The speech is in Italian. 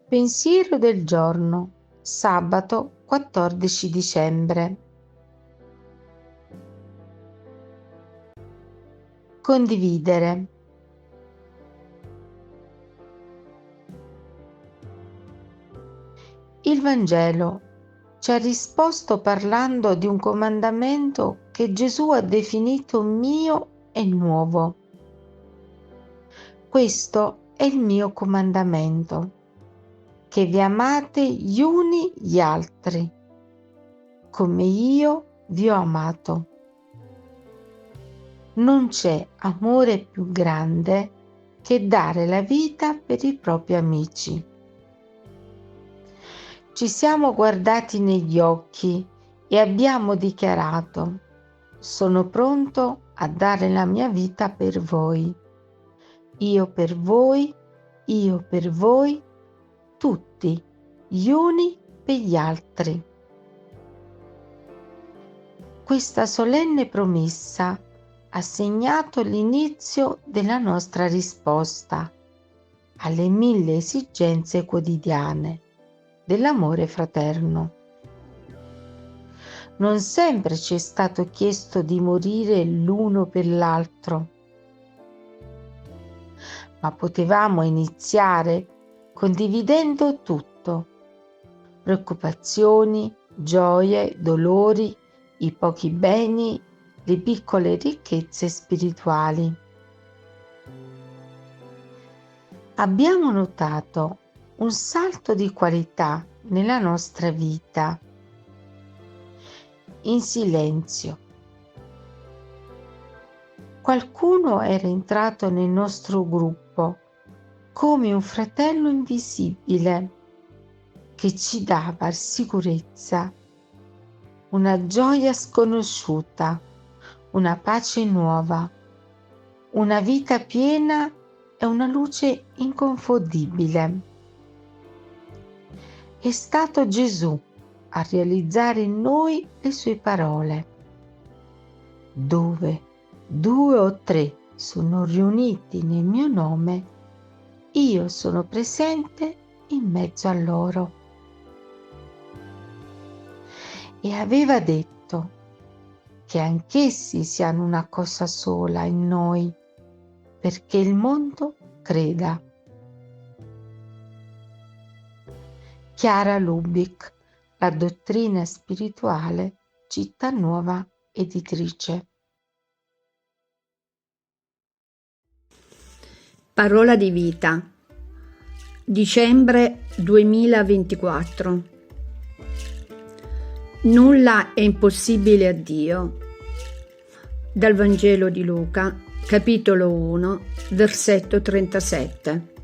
Pensiero del giorno, sabato 14 dicembre. Condividere. Il Vangelo ci ha risposto parlando di un comandamento che Gesù ha definito mio e nuovo. Questo è il mio comandamento, che vi amate gli uni gli altri, come io vi ho amato. Non c'è amore più grande che dare la vita per i propri amici. Ci siamo guardati negli occhi e abbiamo dichiarato: sono pronto a dare la mia vita per voi. Io per voi, tutti, gli uni per gli altri. Questa solenne promessa ha segnato l'inizio della nostra risposta alle 1000 esigenze quotidiane dell'amore fraterno. Non sempre ci è stato chiesto di morire l'uno per l'altro, ma potevamo iniziare condividendo tutto: preoccupazioni, gioie, dolori, i pochi beni, le piccole ricchezze spirituali. Abbiamo notato un salto di qualità nella nostra vita, in silenzio. Qualcuno era entrato nel nostro gruppo come un fratello invisibile che ci dava sicurezza, una gioia sconosciuta, una pace nuova, una vita piena e una luce inconfondibile. È stato Gesù a realizzare in noi le sue parole: dove 2 o 3 sono riuniti nel mio nome, io sono presente in mezzo a loro. E aveva detto che anch'essi siano una cosa sola in noi, perché il mondo creda. Chiara Lubich, La dottrina spirituale, Città Nuova Editrice. Parola di vita, dicembre 2024. Nulla è impossibile a Dio. Dal Vangelo di Luca, capitolo 1, versetto 37.